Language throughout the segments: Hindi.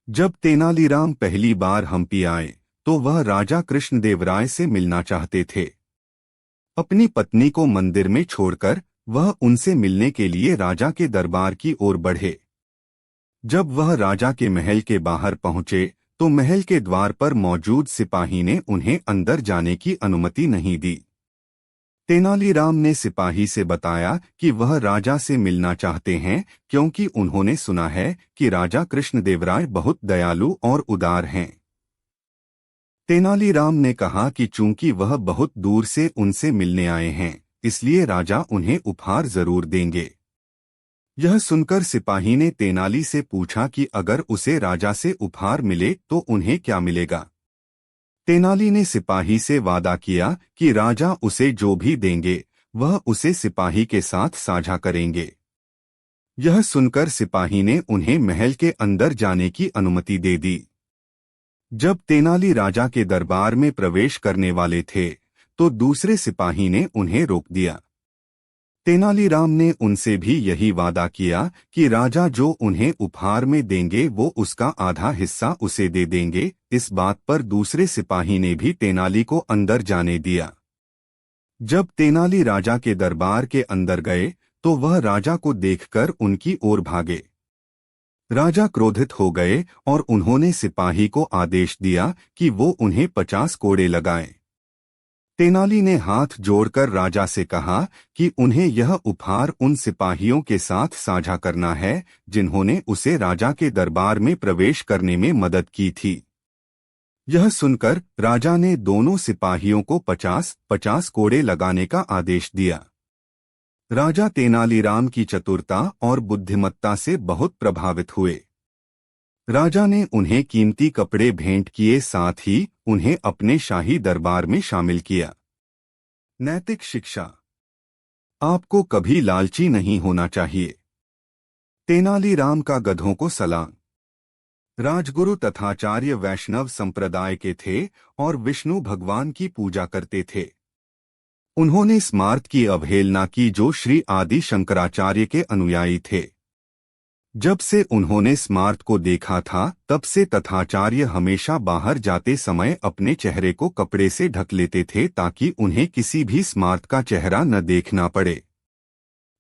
जब तेनालीराम पहली बार हम्पी आए तो वह राजा कृष्णदेवराय से मिलना चाहते थे। अपनी पत्नी को मंदिर में छोड़कर वह उनसे मिलने के लिए राजा के दरबार की ओर बढ़े। जब वह राजा के महल के बाहर पहुंचे तो महल के द्वार पर मौजूद सिपाही ने उन्हें अंदर जाने की अनुमति नहीं दी। तेनालीराम ने सिपाही से बताया कि वह राजा से मिलना चाहते हैं क्योंकि उन्होंने सुना है कि राजा कृष्णदेवराय बहुत दयालु और उदार हैं। तेनालीराम ने कहा कि चूंकि वह बहुत दूर से उनसे मिलने आए हैं, इसलिए राजा उन्हें उपहार जरूर देंगे। यह सुनकर सिपाही ने तेनाली से पूछा कि अगर उसे राजा से उपहार मिले तो उन्हें क्या मिलेगा। तेनाली ने सिपाही से वादा किया कि राजा उसे जो भी देंगे वह उसे सिपाही के साथ साझा करेंगे। यह सुनकर सिपाही ने उन्हें महल के अंदर जाने की अनुमति दे दी। जब तेनाली राजा के दरबार में प्रवेश करने वाले थे तो दूसरे सिपाही ने उन्हें रोक दिया। तेनालीराम ने उनसे भी यही वादा किया कि राजा जो उन्हें उपहार में देंगे वो उसका आधा हिस्सा उसे दे देंगे। इस बात पर दूसरे सिपाही ने भी तेनाली को अंदर जाने दिया। जब तेनाली राजा के दरबार के अंदर गए तो वह राजा को देखकर उनकी ओर भागे। राजा क्रोधित हो गए और उन्होंने सिपाही को आदेश दिया कि वो उन्हें 50 कोड़े लगाएं। तेनाली ने हाथ जोड़कर राजा से कहा कि उन्हें यह उपहार उन सिपाहियों के साथ साझा करना है जिन्होंने उसे राजा के दरबार में प्रवेश करने में मदद की थी। यह सुनकर राजा ने दोनों सिपाहियों को 50-50 कोड़े लगाने का आदेश दिया। राजा तेनालीराम की चतुरता और बुद्धिमत्ता से बहुत प्रभावित हुए। राजा ने उन्हें कीमती कपड़े भेंट किए, साथ ही उन्हें अपने शाही दरबार में शामिल किया। नैतिक शिक्षा। आपको कभी लालची नहीं होना चाहिए। तेनालीराम का गधों को सलाम। राजगुरु तथाचार्य वैष्णव संप्रदाय के थे और विष्णु भगवान की पूजा करते थे। उन्होंने स्मार्त की अवहेलना की जो श्री आदि शंकराचार्य के अनुयायी थे। जब से उन्होंने स्मार्त को देखा था तब से तथाचार्य हमेशा बाहर जाते समय अपने चेहरे को कपड़े से ढक लेते थे ताकि उन्हें किसी भी स्मार्त का चेहरा न देखना पड़े।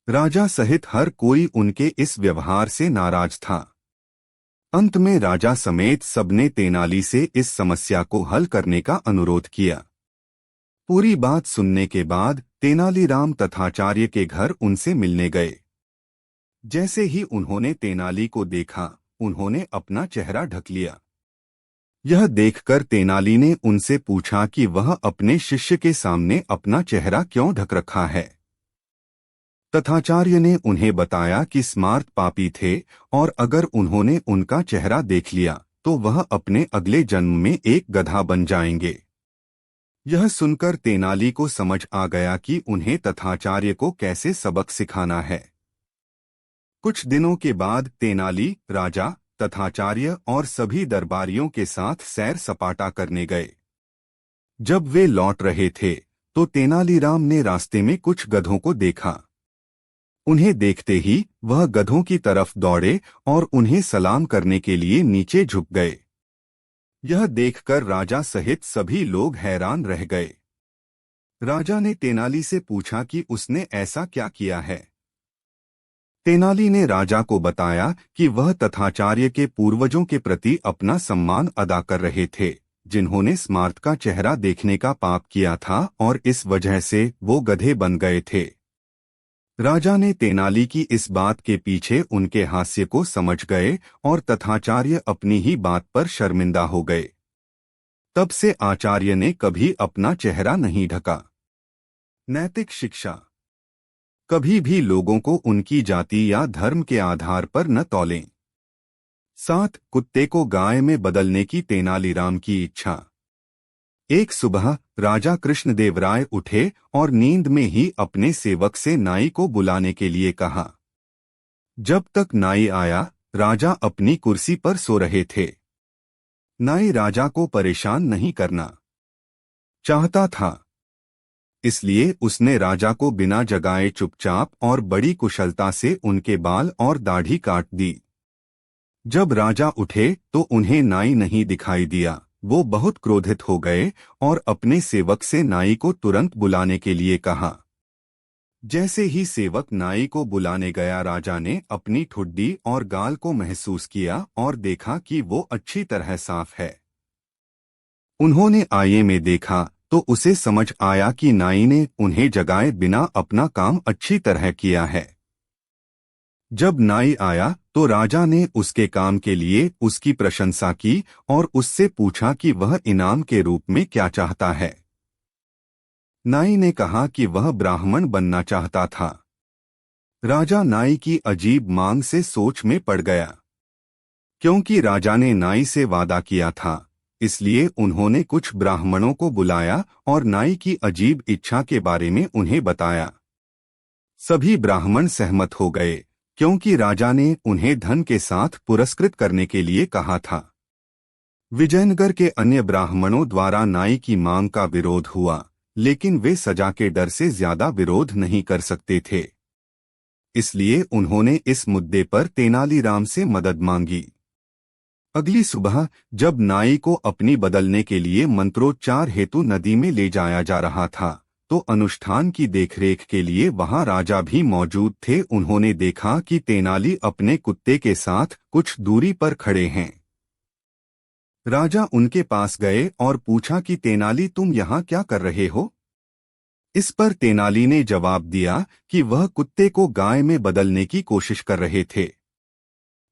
राजा सहित हर कोई उनके इस व्यवहार से नाराज था। अंत में राजा समेत सबने तेनाली से इस समस्या को हल करने का अनुरोध किया। पूरी बात सुनने के बाद तेनालीराम तथाचार्य के घर उनसे मिलने गए। जैसे ही उन्होंने तेनाली को देखा, उन्होंने अपना चेहरा ढक लिया। यह देखकर तेनाली ने उनसे पूछा कि वह अपने शिष्य के सामने अपना चेहरा क्यों ढक रखा है। तथाचार्य ने उन्हें बताया कि स्मार्त पापी थे और अगर उन्होंने उनका चेहरा देख लिया तो वह अपने अगले जन्म में एक गधा बन जाएंगे। यह सुनकर तेनाली को समझ आ गया कि उन्हें तथाचार्य को कैसे सबक सिखाना है। कुछ दिनों के बाद तेनाली राजा, तथाचार्य और सभी दरबारियों के साथ सैर सपाटा करने गए। जब वे लौट रहे थे तो तेनालीराम ने रास्ते में कुछ गधों को देखा। उन्हें देखते ही वह गधों की तरफ दौड़े और उन्हें सलाम करने के लिए नीचे झुक गए। यह देखकर राजा सहित सभी लोग हैरान रह गए। राजा ने तेनाली से पूछा कि उसने ऐसा क्या किया है। तेनाली ने राजा को बताया कि वह तथाचार्य के पूर्वजों के प्रति अपना सम्मान अदा कर रहे थे, जिन्होंने स्मार्त का चेहरा देखने का पाप किया था और इस वजह से वो गधे बन गए थे। राजा ने तेनाली की इस बात के पीछे उनके हास्य को समझ गए और तथाचार्य अपनी ही बात पर शर्मिंदा हो गए। तब से आचार्य ने कभी अपना चेहरा नहीं ढका। नैतिक शिक्षा। कभी भी लोगों को उनकी जाति या धर्म के आधार पर न तौलें। 7 कुत्ते को गाय में बदलने की तेनालीराम की इच्छा। एक सुबह राजा कृष्णदेवराय उठे और नींद में ही अपने सेवक से नाई को बुलाने के लिए कहा। जब तक नाई आया, राजा अपनी कुर्सी पर सो रहे थे। नाई राजा को परेशान नहीं करना चाहता था, इसलिए उसने राजा को बिना जगाए चुपचाप और बड़ी कुशलता से उनके बाल और दाढ़ी काट दी। जब राजा उठे तो उन्हें नाई नहीं दिखाई दिया। वो बहुत क्रोधित हो गए और अपने सेवक से नाई को तुरंत बुलाने के लिए कहा। जैसे ही सेवक नाई को बुलाने गया, राजा ने अपनी ठुड्डी और गाल को महसूस किया और देखा कि वो अच्छी तरह साफ है। उन्होंने आईने में देखा तो उसे समझ आया कि नाई ने उन्हें जगाए बिना अपना काम अच्छी तरह किया है। जब नाई आया तो राजा ने उसके काम के लिए उसकी प्रशंसा की और उससे पूछा कि वह इनाम के रूप में क्या चाहता है। नाई ने कहा कि वह ब्राह्मण बनना चाहता था। राजा नाई की अजीब मांग से सोच में पड़ गया। क्योंकि राजा ने नाई से वादा किया था, इसलिए उन्होंने कुछ ब्राह्मणों को बुलाया और नाई की अजीब इच्छा के बारे में उन्हें बताया। सभी ब्राह्मण सहमत हो गए, क्योंकि राजा ने उन्हें धन के साथ पुरस्कृत करने के लिए कहा था। विजयनगर के अन्य ब्राह्मणों द्वारा नाई की मांग का विरोध हुआ, लेकिन वे सजा के डर से ज्यादा विरोध नहीं कर सकते थे। इसलिए उन्होंने इस मुद्दे पर तेनालीराम से मदद मांगी। अगली सुबह जब नाई को अपनी बदलने के लिए मंत्रोच्चार हेतु नदी में ले जाया जा रहा था, तो अनुष्ठान की देखरेख के लिए वहां राजा भी मौजूद थे। उन्होंने देखा कि तेनाली अपने कुत्ते के साथ कुछ दूरी पर खड़े हैं। राजा उनके पास गए और पूछा कि तेनाली, तुम यहाँ क्या कर रहे हो? इस पर तेनाली ने जवाब दिया कि वह कुत्ते को गाय में बदलने की कोशिश कर रहे थे।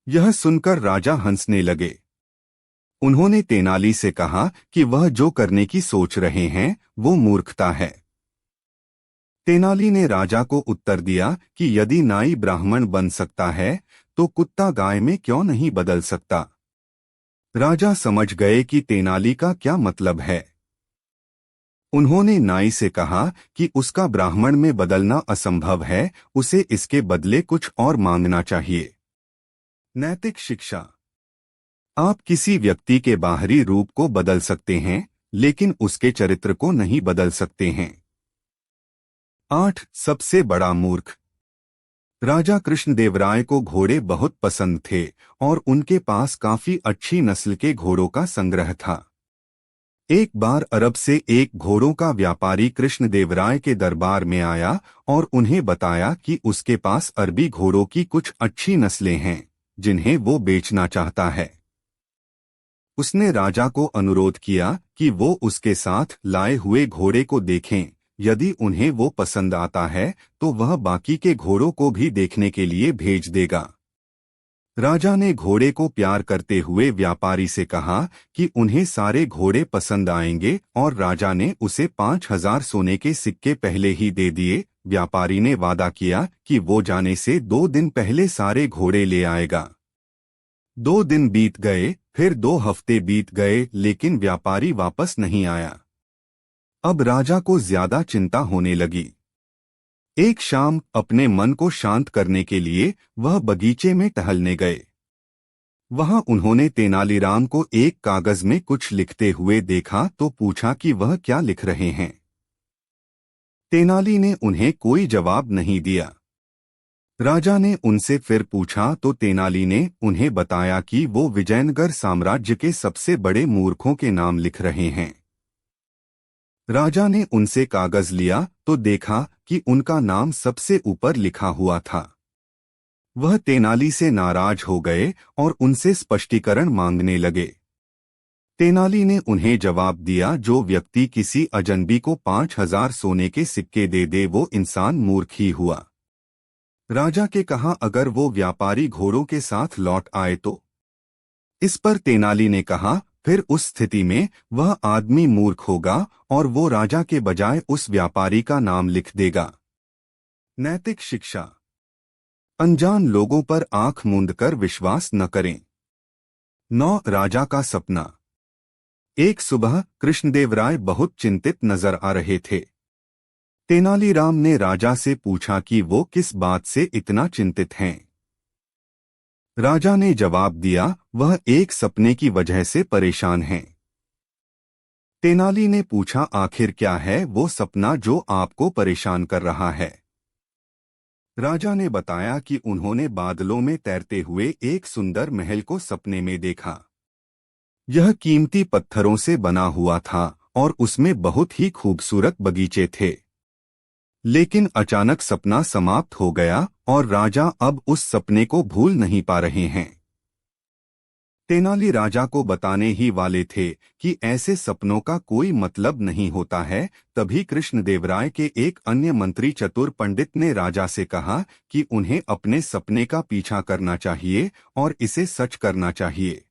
यह सुनकर राजा हंसने लगे। उन्होंने तेनाली से कहा कि वह जो करने की सोच रहे हैं वो मूर्खता है। तेनाली ने राजा को उत्तर दिया कि यदि नाई ब्राह्मण बन सकता है तो कुत्ता गाय में क्यों नहीं बदल सकता। राजा समझ गए कि तेनाली का क्या मतलब है। उन्होंने नाई से कहा कि उसका ब्राह्मण में बदलना असंभव है, उसे इसके बदले कुछ और मांगना चाहिए। नैतिक शिक्षा। आप किसी व्यक्ति के बाहरी रूप को बदल सकते हैं, लेकिन उसके चरित्र को नहीं बदल सकते हैं। 8. सबसे बड़ा मूर्ख। राजा कृष्णदेवराय को घोड़े बहुत पसंद थे और उनके पास काफी अच्छी नस्ल के घोड़ों का संग्रह था। एक बार अरब से एक घोड़ों का व्यापारी कृष्णदेवराय के दरबार में आया और उन्हें बताया कि उसके पास अरबी घोड़ों की कुछ अच्छी नस्लें हैं जिन्हें वो बेचना चाहता है। उसने राजा को अनुरोध किया कि वो उसके साथ लाए हुए घोड़े को देखें। यदि उन्हें वो पसंद आता है तो वह बाकी के घोड़ों को भी देखने के लिए भेज देगा। राजा ने घोड़े को प्यार करते हुए व्यापारी से कहा कि उन्हें सारे घोड़े पसंद आएंगे और राजा ने उसे 5000 सोने के सिक्के पहले ही दे दिए। व्यापारी ने वादा किया कि वो जाने से 2 दिन पहले सारे घोड़े ले आएगा। 2 दिन बीत गए, फिर 2 हफ्ते बीत गए, लेकिन व्यापारी वापस नहीं आया। अब राजा को ज्यादा चिंता होने लगी। एक शाम अपने मन को शांत करने के लिए वह बगीचे में टहलने गए। वहां उन्होंने तेनालीराम को एक कागज में कुछ लिखते हुए देखा तो पूछा कि वह क्या लिख रहे हैं। तेनाली ने उन्हें कोई जवाब नहीं दिया। राजा ने उनसे फिर पूछा तो तेनाली ने उन्हें बताया कि वो विजयनगर साम्राज्य के सबसे बड़े मूर्खों के नाम लिख रहे हैं। राजा ने उनसे कागज लिया तो देखा कि उनका नाम सबसे ऊपर लिखा हुआ था। वह तेनाली से नाराज हो गए और उनसे स्पष्टीकरण मांगने लगे। तेनाली ने उन्हें जवाब दिया, जो व्यक्ति किसी अजनबी को 5000 सोने के सिक्के दे दे वो इंसान मूर्ख ही हुआ। राजा के कहा, अगर वो व्यापारी घोड़ों के साथ लौट आए तो? इस पर तेनाली ने कहा, फिर उस स्थिति में वह आदमी मूर्ख होगा और वो राजा के बजाय उस व्यापारी का नाम लिख देगा। नैतिक शिक्षा। अनजान लोगों पर आंख मूंदकर विश्वास न करें। 9. राजा का सपना। एक सुबह कृष्णदेवराय बहुत चिंतित नजर आ रहे थे। तेनालीराम ने राजा से पूछा कि वो किस बात से इतना चिंतित हैं। राजा ने जवाब दिया, वह एक सपने की वजह से परेशान हैं। तेनाली ने पूछा, आखिर क्या है वो सपना जो आपको परेशान कर रहा है? राजा ने बताया कि उन्होंने बादलों में तैरते हुए एक सुंदर महल को सपने में देखा। यह कीमती पत्थरों से बना हुआ था और उसमें बहुत ही खूबसूरत बगीचे थे। लेकिन अचानक सपना समाप्त हो गया और राजा अब उस सपने को भूल नहीं पा रहे हैं। तेनाली राजा को बताने ही वाले थे कि ऐसे सपनों का कोई मतलब नहीं होता है। तभी कृष्णदेवराय के एक अन्य मंत्री चतुर पंडित ने राजा से कहा कि उन्हें अपने सपने का पीछा करना चाहिए और इसे सच करना चाहिए।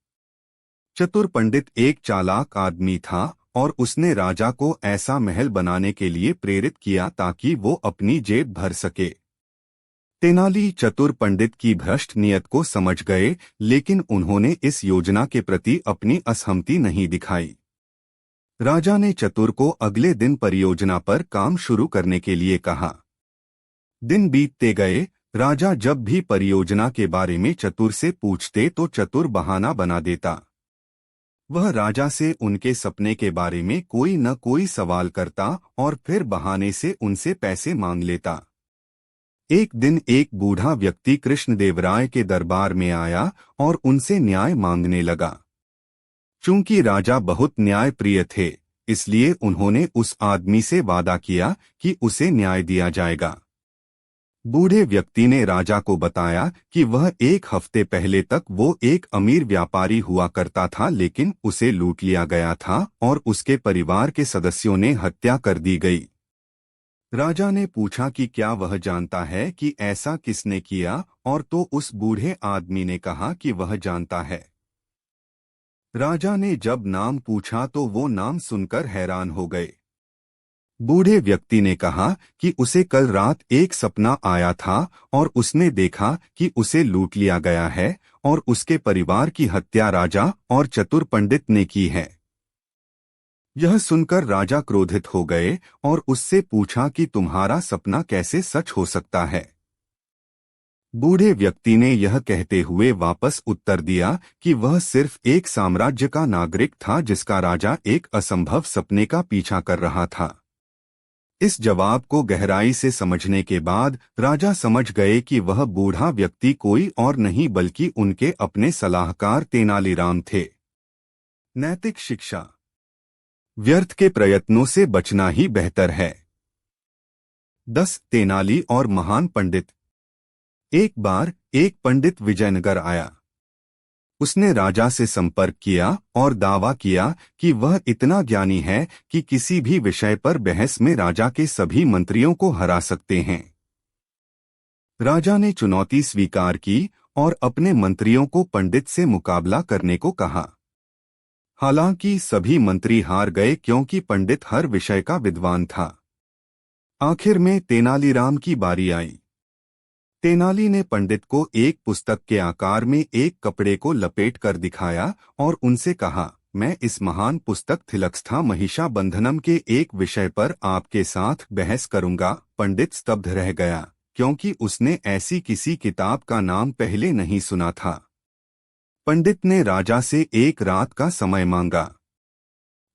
चतुर पंडित एक चालाक आदमी था और उसने राजा को ऐसा महल बनाने के लिए प्रेरित किया ताकि वो अपनी जेब भर सके। तेनाली चतुर पंडित की भ्रष्ट नियत को समझ गए, लेकिन उन्होंने इस योजना के प्रति अपनी असहमति नहीं दिखाई। राजा ने चतुर को अगले दिन परियोजना पर काम शुरू करने के लिए कहा। दिन बीतते गए। राजा जब भी परियोजना के बारे में चतुर से पूछते तो चतुर बहाना बना देता। वह राजा से उनके सपने के बारे में कोई न कोई सवाल करता और फिर बहाने से उनसे पैसे मांग लेता। एक दिन एक बूढ़ा व्यक्ति कृष्णदेवराय के दरबार में आया और उनसे न्याय मांगने लगा। चूंकि राजा बहुत न्यायप्रिय थे, इसलिए उन्होंने उस आदमी से वादा किया कि उसे न्याय दिया जाएगा। बूढ़े व्यक्ति ने राजा को बताया कि वह एक हफ्ते पहले तक वो एक अमीर व्यापारी हुआ करता था, लेकिन उसे लूट लिया गया था और उसके परिवार के सदस्यों ने हत्या कर दी गई। राजा ने पूछा कि क्या वह जानता है कि ऐसा किसने किया, और तो उस बूढ़े आदमी ने कहा कि वह जानता है। राजा ने जब नाम पूछा तो वो नाम सुनकर हैरान हो गए। बूढ़े व्यक्ति ने कहा कि उसे कल रात एक सपना आया था और उसने देखा कि उसे लूट लिया गया है और उसके परिवार की हत्या राजा और चतुर पंडित ने की है। यह सुनकर राजा क्रोधित हो गए और उससे पूछा कि तुम्हारा सपना कैसे सच हो सकता है। बूढ़े व्यक्ति ने यह कहते हुए वापस उत्तर दिया कि वह सिर्फ एक साम्राज्य का नागरिक था जिसका राजा एक असंभव सपने का पीछा कर रहा था। इस जवाब को गहराई से समझने के बाद राजा समझ गए कि वह बूढ़ा व्यक्ति कोई और नहीं बल्कि उनके अपने सलाहकार तेनालीराम थे। नैतिक शिक्षा। व्यर्थ के प्रयत्नों से बचना ही बेहतर है। 10 तेनाली और महान पंडित। एक बार एक पंडित विजयनगर आया। उसने राजा से संपर्क किया और दावा किया कि वह इतना ज्ञानी है कि किसी भी विषय पर बहस में राजा के सभी मंत्रियों को हरा सकते हैं। राजा ने चुनौती स्वीकार की और अपने मंत्रियों को पंडित से मुकाबला करने को कहा। हालांकि सभी मंत्री हार गए क्योंकि पंडित हर विषय का विद्वान था। आखिर में तेनालीराम की बारी आई। तेनाली ने पंडित को एक पुस्तक के आकार में एक कपड़े को लपेट कर दिखाया और उनसे कहा, मैं इस महान पुस्तक थिलकस्था महिषाबंधनम के एक विषय पर आपके साथ बहस करूंगा। पंडित स्तब्ध रह गया क्योंकि उसने ऐसी किसी किताब का नाम पहले नहीं सुना था। पंडित ने राजा से एक रात का समय मांगा।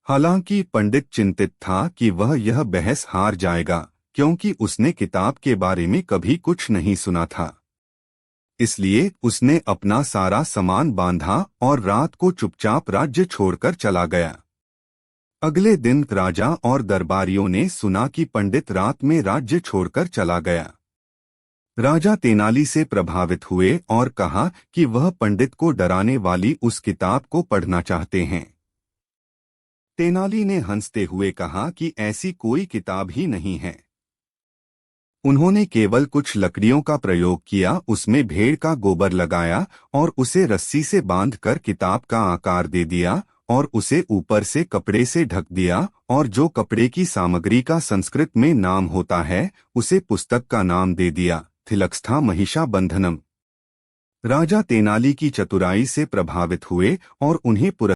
हालांकि पंडित चिंतित था कि वह यह बहस हार जाएगा क्योंकि उसने किताब के बारे में कभी कुछ नहीं सुना था। इसलिए उसने अपना सारा सामान बांधा और रात को चुपचाप राज्य छोड़कर चला गया। अगले दिन राजा और दरबारियों ने सुना कि पंडित रात में राज्य छोड़कर चला गया। राजा तेनाली से प्रभावित हुए और कहा कि वह पंडित को डराने वाली उस किताब को पढ़ना चाहते हैं। तेनाली ने हंसते हुए कहा कि ऐसी कोई किताब ही नहीं है। उन्होंने केवल कुछ लकड़ियों का प्रयोग किया, उसमें भेड़ का गोबर लगाया और उसे रस्सी से बांधकर किताब का आकार दे दिया और उसे ऊपर से कपड़े से ढक दिया, और जो कपड़े की सामग्री का संस्कृत में नाम होता है उसे पुस्तक का नाम दे दिया, थिलकस्था महिषाबंधनम। राजा तेनाली की चतुराई से प्रभावित हुए और उन्हें